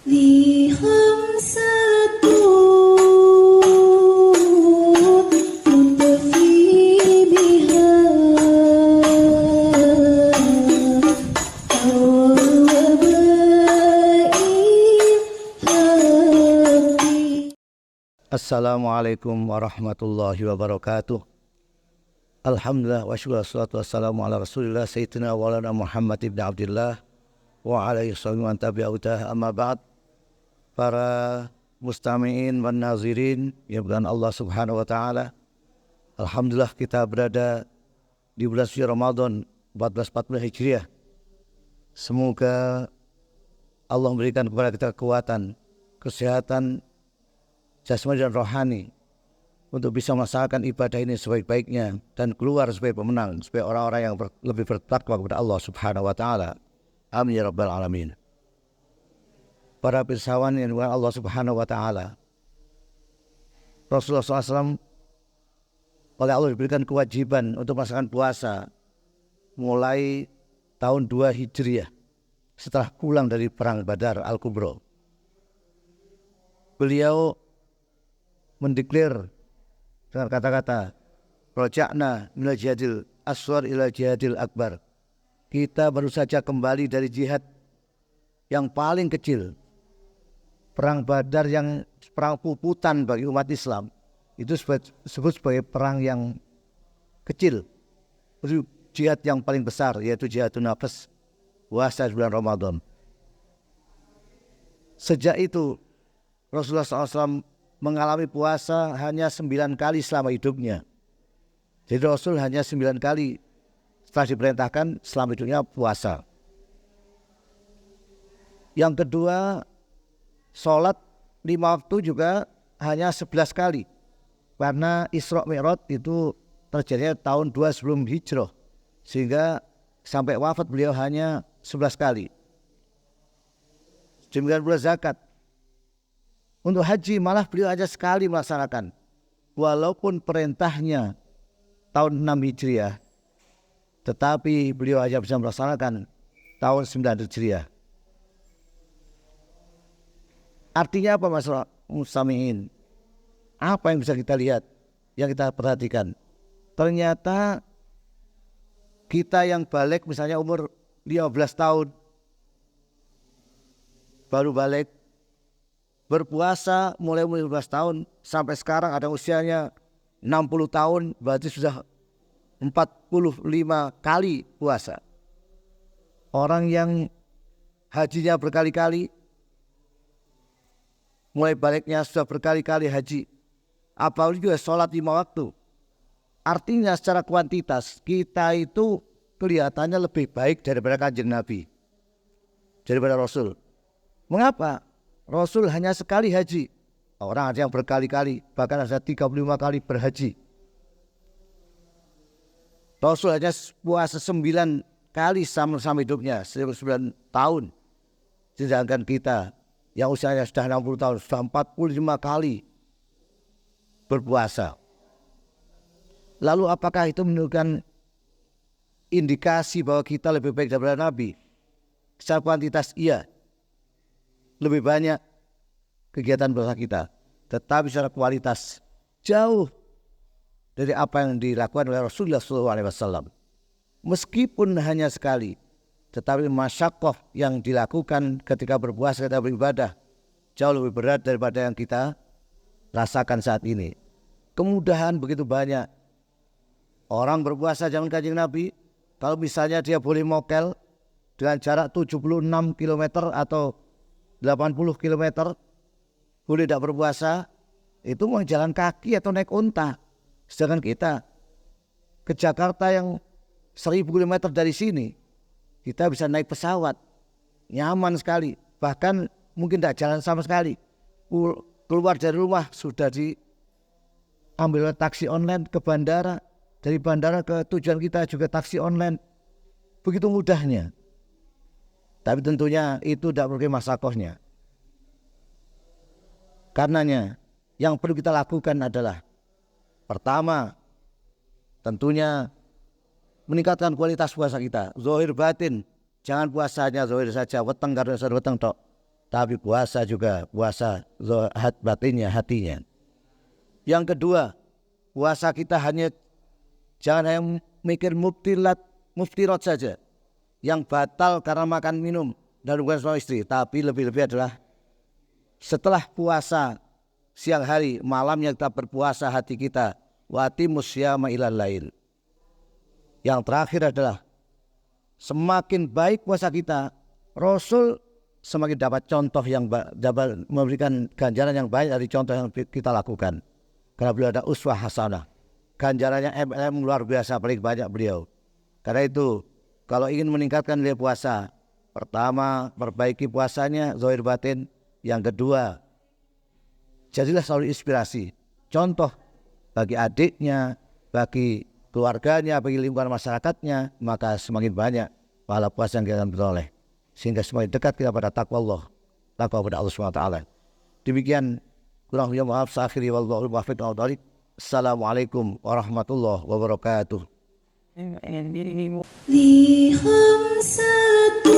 ذي خمسة تطفي بها الوباء الهادي. Assalamualaikum warahmatullahi wabarakatuh. Alhamdulillah wa syukur wassalatu wassalamu ala rasulillah sayyidina wa lana Muhammad ibn Abdillah wa alaihi sallam tabi'utah amma ba'd. Para mustami'in wa nazirin yang berkenan Allah subhanahu wa ta'ala, alhamdulillah kita berada di bulan suci Ramadan 1440 Hijriah. Semoga Allah memberikan kepada kita kekuatan, kesehatan jasmani dan rohani untuk bisa melaksanakan ibadah ini sebaik-baiknya dan keluar sebagai pemenang, sebagai orang-orang yang lebih bertakwa kepada Allah subhanahu wa ta'ala. Amin ya rabbal alamin. Para pirsawan yang dimuliakan Allah subhanahu wa ta'ala, Rasulullah SAW oleh Allah diberikan kewajiban untuk melaksanakan puasa mulai tahun 2 Hijriah setelah pulang dari perang Badar Al-Kubra. Beliau mendeklar dengan kata-kata raja'na minal jihadil asghar ila jihadil akbar. Kita baru saja kembali dari jihad yang paling kecil. Perang Badar yang perang puputan bagi umat Islam itu disebut sebagai perang yang kecil. Jihad yang paling besar yaitu jihadun nafas, puasa bulan Ramadan. Sejak itu Rasulullah SAW mengalami puasa hanya 9 kali selama hidupnya. Jadi Rasul hanya 9 kali setelah diperintahkan selama hidupnya puasa. Yang kedua, sholat 5 waktu juga hanya 11 kali. Karena Isra Mi'raj itu terjadinya tahun 2 sebelum hijrah. Sehingga sampai wafat beliau hanya 11 kali. Demikian pula zakat. Untuk haji malah beliau hanya sekali melaksanakan. Walaupun perintahnya tahun 6 Hijriah, tetapi beliau hanya bisa melaksanakan tahun 9 Hijriah. Artinya apa masalah mustami'in? Apa yang bisa kita lihat, yang kita perhatikan? Ternyata kita yang balik misalnya umur 15 tahun baru balik, berpuasa mulai umur 15 tahun sampai sekarang ada usianya 60 tahun, berarti sudah 45 kali puasa. Orang yang hajinya berkali-kali, mulai baliknya sudah berkali-kali haji, apalagi juga sholat 5 waktu. Artinya secara kuantitas kita itu kelihatannya lebih baik daripada Kanjeng Nabi, daripada Rasul. Mengapa? Rasul hanya sekali haji, orang ada yang berkali-kali, bahkan ada 35 kali berhaji. Rasul hanya puasa 9 kali sama hidupnya, 9 tahun. Sedangkan kita yang usianya sudah 60 tahun, sudah 45 kali berpuasa. Lalu apakah itu menunjukkan indikasi bahwa kita lebih baik daripada Nabi? Secara kuantitas iya, lebih banyak kegiatan puasa kita, tetapi secara kualitas jauh dari apa yang dilakukan oleh Rasulullah SAW. Meskipun hanya sekali, tetapi masyaqqah yang dilakukan ketika berpuasa, ketika beribadah jauh lebih berat daripada yang kita rasakan saat ini. Kemudahan begitu banyak. Orang berpuasa zaman Kanjeng Nabi, kalau misalnya dia boleh mokel dengan jarak 76 km atau 80 km, boleh tidak berpuasa, itu mau jalan kaki atau naik unta. Sedangkan kita ke Jakarta yang 1000 km dari sini, kita bisa naik pesawat, nyaman sekali. Bahkan mungkin tidak jalan sama sekali. Keluar dari rumah sudah diambil taksi online ke bandara, dari bandara ke tujuan kita juga taksi online. Begitu mudahnya. Tapi tentunya itu tidak perlu masyaqqahnya. Karenanya yang perlu kita lakukan adalah pertama, tentunya meningkatkan kualitas puasa kita, zahir batin. Jangan puasanya zahir saja, weteng karena weteng tok. tapi puasa juga puasa batinnya, hatinya. Yang kedua, puasa kita hanya jangan hanya mikir muftirat saja, yang batal karena makan minum dan hubungan suami istri, tapi lebih-lebih adalah setelah puasa siang hari, malamnya kita berpuasa hati kita, watimus syama ilal lail. Yang terakhir adalah semakin baik puasa kita, Rasul semakin dapat contoh yang dapat memberikan ganjaran yang baik dari contoh yang kita lakukan. Karena beliau ada uswah hasanah, ganjarannya luar biasa, paling banyak beliau. Karena itu kalau ingin meningkatkan nilai puasa, pertama perbaiki puasanya zahir batin. Yang kedua, jadilah selalu inspirasi, contoh bagi adiknya, bagi keluarganya, bagi lingkungan masyarakatnya, maka semakin banyak pahala puasa yang kita akan beroleh, sehingga semakin dekat kita pada takwa Allah pada Allah SWT. Demikian, kurang lebih maaf, akhiri wallahu muwaffiq. Assalamualaikum warahmatullahi wabarakatuh. لي خمسة